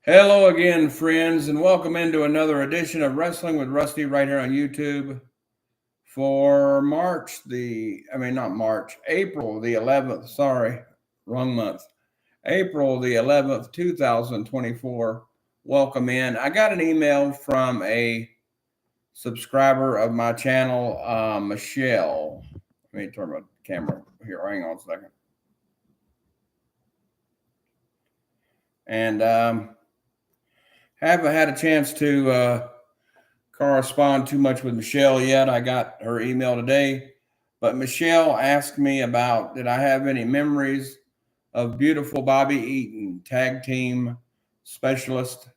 Hello again, friends, and welcome into another edition of Wrestling with Rusty right here on YouTube for not March, April the 11th. Sorry, wrong month. April the 11th, 2024. Welcome in. I got an email from a subscriber of my channel, Michelle. Let me turn my camera here. Hang on a second. And haven't had a chance to correspond too much with Michelle yet. I got her email today, but Michelle asked me about did I have any memories of beautiful Bobby Eaton, tag team specialist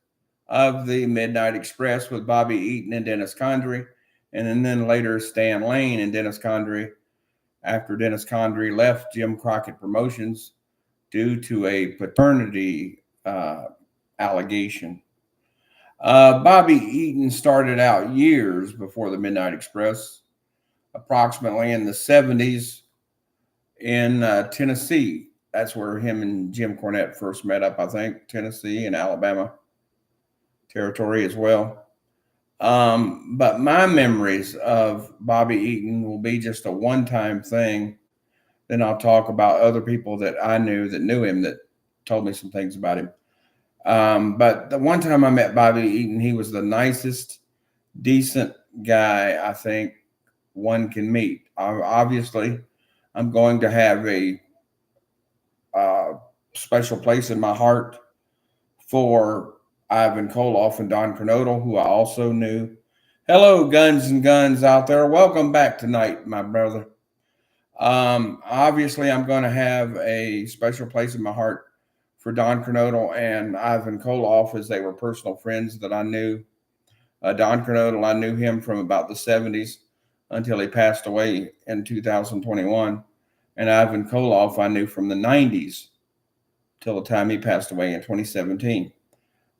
of the Midnight Express with Bobby Eaton and Dennis Condrey, and then later Stan Lane and Dennis Condrey after Dennis Condrey left Jim Crockett Promotions due to a paternity allegation. Bobby Eaton started out years before the Midnight Express, approximately in the 70s in Tennessee. That's where him and Jim Cornette first met up, I think, Tennessee and Alabama territory as well. But my memories of Bobby Eaton will be just a one-time thing. Then I'll talk about other people that I knew that knew him that told me some things about him. But the one time I met Bobby Eaton, he was the nicest, decent guy I think one can meet. Obviously, I'm going to have a special place in my heart for Ivan Koloff and Don Kernodle, who I also knew. Hello, Guns and Guns out there. Welcome back tonight, my brother. Obviously, I'm going to have a special place in my heart for Don Kernodle and Ivan Koloff, as they were personal friends that I knew. Don Kernodle, I knew him from about the 70s until he passed away in 2021. And Ivan Koloff, I knew from the 90s till the time he passed away in 2017.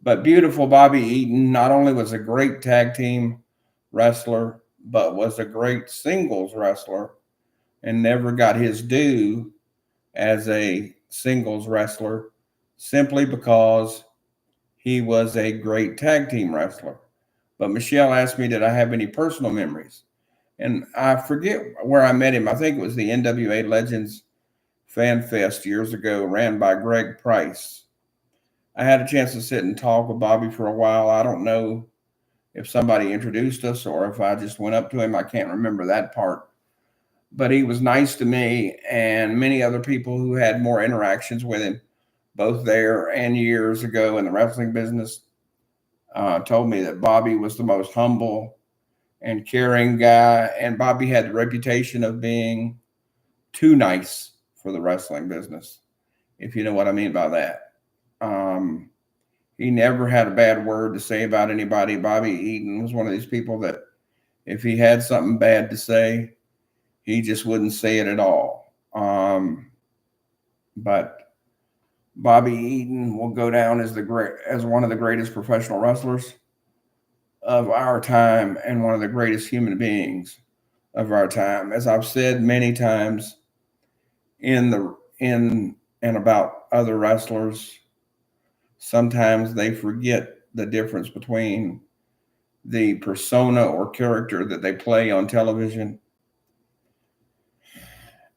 But beautiful Bobby Eaton not only was a great tag team wrestler, but was a great singles wrestler and never got his due as a singles wrestler simply because he was a great tag team wrestler. But Michelle asked me, did I have any personal memories? And I forget where I met him. I think it was the NWA Legends Fan Fest years ago, ran by Greg Price. I had a chance to sit and talk with Bobby for a while. I don't know if somebody introduced us or if I just went up to him. I can't remember that part. But he was nice to me and many other people who had more interactions with him, both there and years ago in the wrestling business, told me that Bobby was the most humble and caring guy. And Bobby had the reputation of being too nice for the wrestling business, if you know what I mean by that. He never had a bad word to say about anybody. Bobby Eaton was one of these people that if he had something bad to say, he just wouldn't say it at all. But Bobby Eaton will go down as one of the greatest professional wrestlers of our time and one of the greatest human beings of our time. As I've said many times in and about other wrestlers, sometimes they forget the difference between the persona or character that they play on television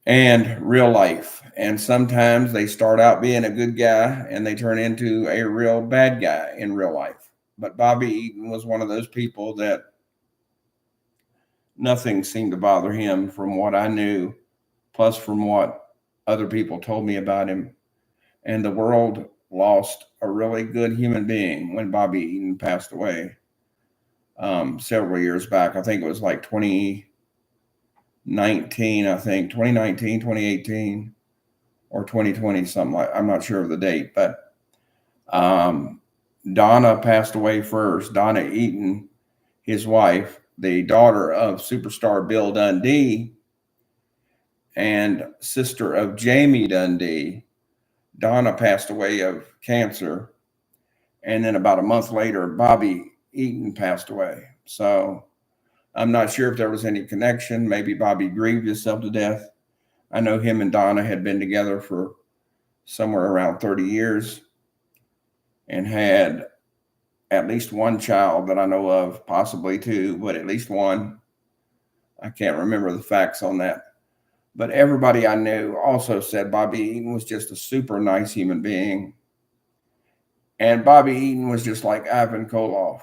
and real life. And sometimes they start out being a good guy and they turn into a real bad guy in real life. But Bobby Eaton was one of those people that nothing seemed to bother him from what I knew, plus from what other people told me about him. And the world lost a really good human being when Bobby Eaton passed away several years back. I think it was like 2019, 2018, or 2020, something like. I'm not sure of the date, but Donna passed away first. Donna Eaton, his wife, the daughter of superstar Bill Dundee and sister of Jamie Dundee. Donna passed away of cancer. And then about a month later, Bobby Eaton passed away. So I'm not sure if there was any connection. Maybe Bobby grieved himself to death. I know him and Donna had been together for somewhere around 30 years. and had at least one child that I know of, possibly two, but at least one. I can't remember the facts on that. But everybody I knew also said Bobby Eaton was just a super nice human being. And Bobby Eaton was just like Ivan Koloff.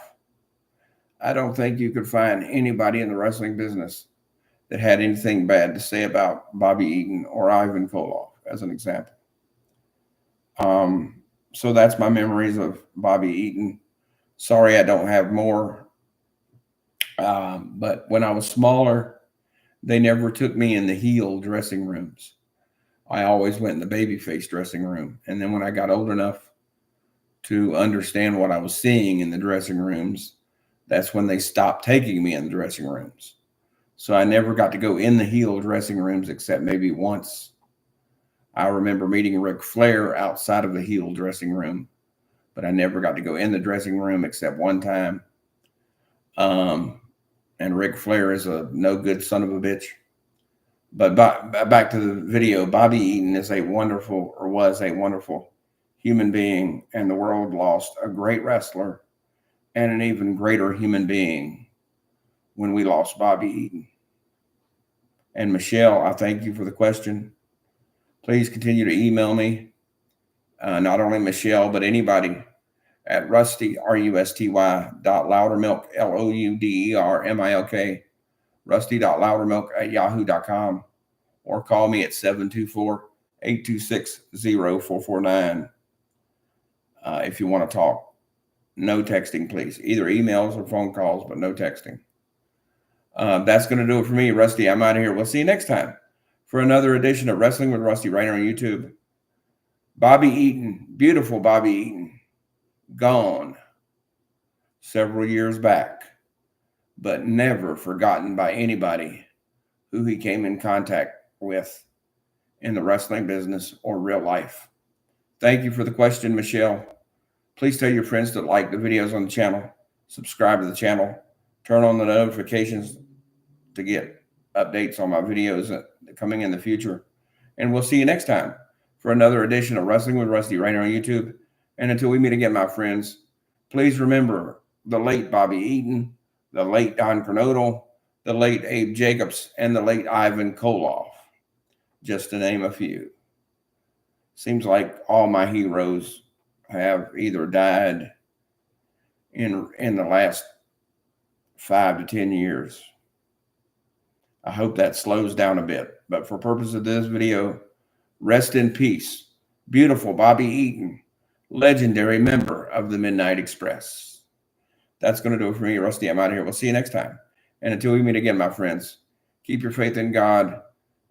I don't think you could find anybody in the wrestling business that had anything bad to say about Bobby Eaton or Ivan Koloff, as an example. So that's my memories of Bobby Eaton. Sorry, I don't have more. But when I was smaller, they never took me in the heel dressing rooms. I always went in the babyface dressing room. And then when I got old enough to understand what I was seeing in the dressing rooms, that's when they stopped taking me in the dressing rooms. So I never got to go in the heel dressing rooms except maybe once. I remember meeting Ric Flair outside of the heel dressing room, but I never got to go in the dressing room except one time. And Ric Flair is a no good son of a bitch. But back to the video, Bobby Eaton is a wonderful, or was a wonderful human being, and the world lost a great wrestler and an even greater human being when we lost Bobby Eaton. And Michelle, I thank you for the question. Please continue to email me, not only Michelle, but anybody at Rusty, RUSTY, .loudermilk, LOUDERMILK, rusty.loudermilk@yahoo.com, or call me at 724-826-0449 if you want to talk. No texting, please. Either emails or phone calls, but no texting. That's going to do it for me, Rusty. I'm out of here. We'll see you next time for another edition of Wrestling with Rusty right on YouTube. Bobby Eaton, beautiful Bobby Eaton, gone several years back, but never forgotten by anybody who he came in contact with in the wrestling business or real life. Thank you for the question, Michelle. Please tell your friends to like the videos on the channel, subscribe to the channel, turn on the notifications to get updates on my videos coming in the future. And we'll see you next time for another edition of Wrestling with Rusty right here on YouTube. And until we meet again, my friends, please remember the late Bobby Eaton, the late Don Kernodle, the late Abe Jacobs, and the late Ivan Koloff, just to name a few. Seems like all my heroes have either died in the last 5 to 10 years. I hope that slows down a bit. But for purpose of this video, rest in peace. Beautiful Bobby Eaton, legendary member of the Midnight Express. That's going to do it for me, Rusty. I'm out of here. We'll see you next time. And until we meet again, my friends, keep your faith in God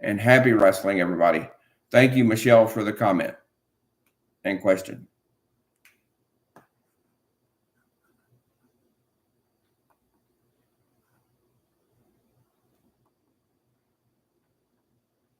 and happy wrestling, everybody. Thank you, Michelle, for the comment and question.